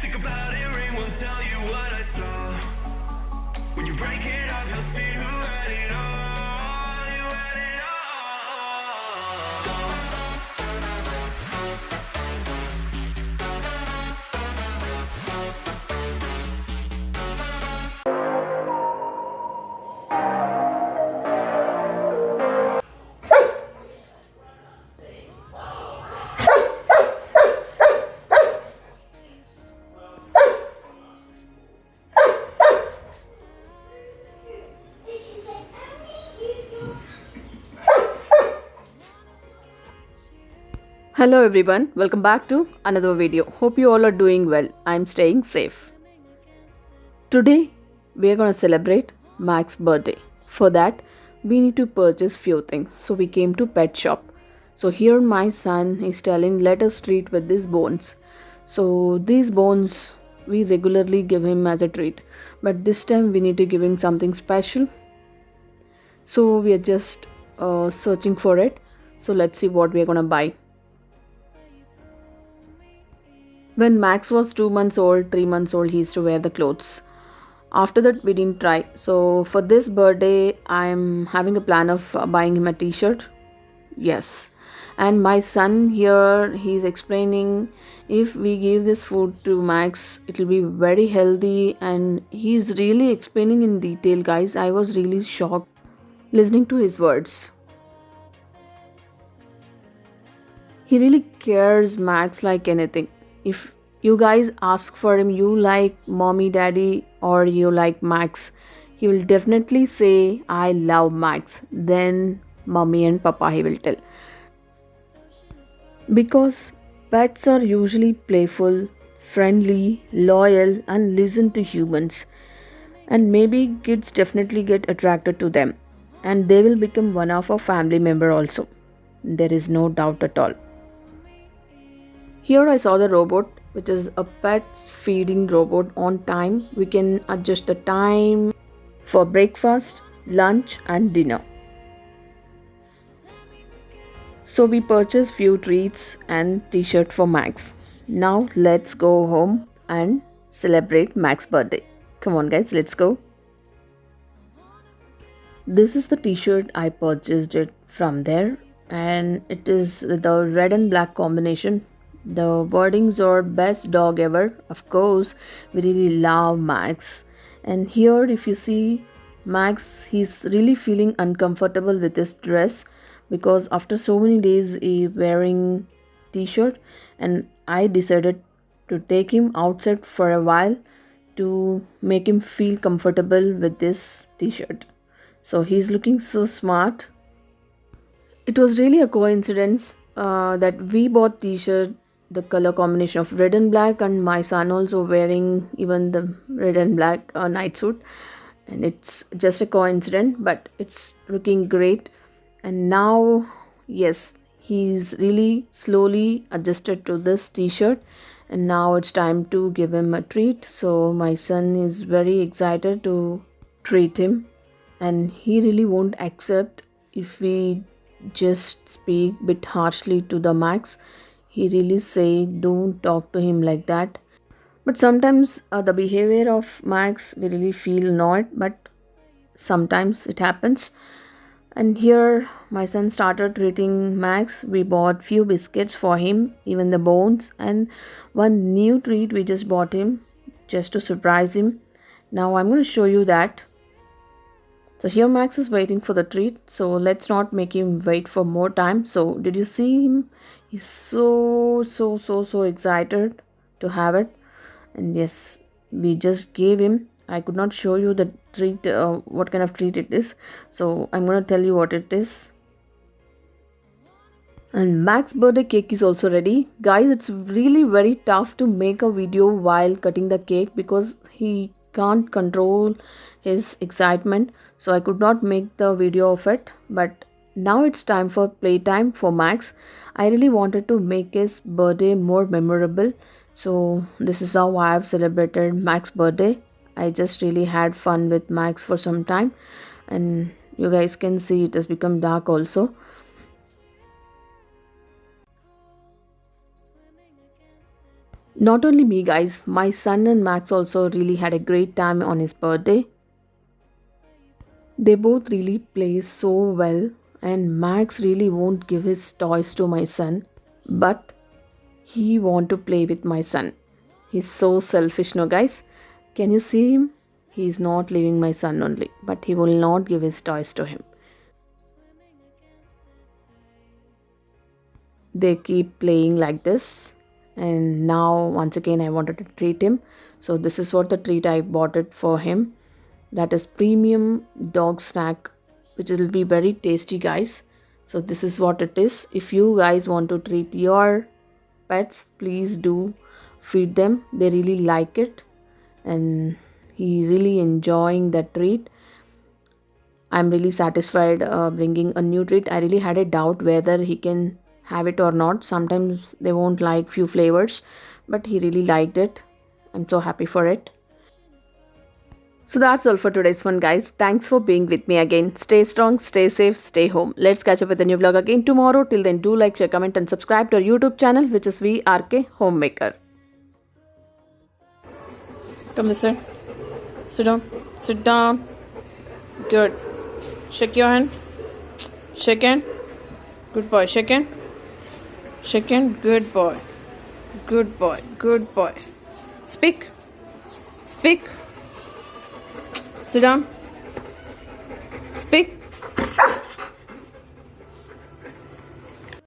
Think about it, ring won't tell you what I saw. When you break it off, you'll see who had it all. You had it all. Hello everyone, welcome back to another video. Hope you all are doing well. I'm staying safe. Today we are going to celebrate Max's birthday. For that we need to purchase few things. So we came to pet shop. So here my son is telling let us treat with these bones. So these bones we regularly give him as a treat. But this time we need to give him something special. So we are just searching for it. So let's see what we are going to buy. When Max was 2 months old, 3 months old, he used to wear the clothes. After that, we didn't try. So for this birthday, I'm having a plan of buying him a t-shirt. Yes. And my son here, he's explaining if we give this food to Max, it will be very healthy. And he's really explaining in detail, guys. I was really shocked listening to his words. He really cares Max like anything. If you guys ask for him, you like mommy, daddy, or you like Max, he will definitely say, I love Max. Then mommy and papa he will tell. Because pets are usually playful, friendly, loyal, and listen to humans. And maybe kids definitely get attracted to them. And they will become one of our family member also. There is no doubt at all. Here I saw the robot, which is a pet feeding robot on time. We can adjust the time for breakfast, lunch and dinner. So we purchased few treats and t-shirt for Max. Now let's go home and celebrate Max's birthday. Come on guys, let's go. This is the t-shirt I purchased it from there, and it is the red and black combination. The wordings are best dog ever. Of course, we really love Max. And here if you see Max, he's really feeling uncomfortable with this dress because after so many days he wearing t-shirt, and I decided to take him outside for a while to make him feel comfortable with this t-shirt. So he's looking so smart. It was really a coincidence that we bought t-shirt the color combination of red and black, and my son also wearing even the red and black night suit, and it's just a coincidence, but it's looking great. And now yes, he's really slowly adjusted to this t-shirt, and now it's time to give him a treat. So my son is very excited to treat him, and he really won't accept if we just speak bit harshly to the Max. He really say don't talk to him like that. But sometimes the behavior of Max we really feel annoyed, but sometimes it happens. And here my son started treating Max. We bought few biscuits for him, even the bones, and one new treat we just bought him just to surprise him. Now I'm going to show you that. So here Max is waiting for the treat. So let's not make him wait for more time. So did you see him? He's so excited to have it. And yes, we just gave him. I could not show you the treat, what kind of treat it is. So I'm going to tell you what it is. And Max's birthday cake is also ready. Guys, it's really very tough to make a video while cutting the cake because he can't control his excitement. So I could not make the video of it. But now it's time for playtime for Max. I really wanted to make his birthday more memorable. So this is how I have celebrated Max's birthday. I just really had fun with Max for some time. And you guys can see it has become dark also. Not only me, guys, my son and Max also really had a great time on his birthday. They both really play so well, and Max really won't give his toys to my son, but he want to play with my son. He's so selfish, no, guys. Can you see him? He's not leaving my son only, but he will not give his toys to him. They keep playing like this, and now once again I wanted to treat him. So this is what the treat I bought it for him. That is premium dog snack, which will be very tasty, guys. So this is what it is. If you guys want to treat your pets, please do feed them. They really like it, and he's really enjoying the treat. I'm really satisfied bringing a new treat. I really had a doubt whether he can have it or not. Sometimes they won't like few flavors, but he really liked it. I'm so happy for it. So that's all for today's fun, guys. Thanks for being with me again. Stay strong, stay safe, stay home. Let's catch up with a new vlog again tomorrow. Till then, do like, share, comment, and subscribe to our YouTube channel, which is VRK Homemaker. Come this way. Sit down. Sit down. Good. Shake your hand. Shake hand. Good boy. Shake hand. Shake hand. Good boy. Good boy. Good boy. Speak. Speak. Sit down. Speak.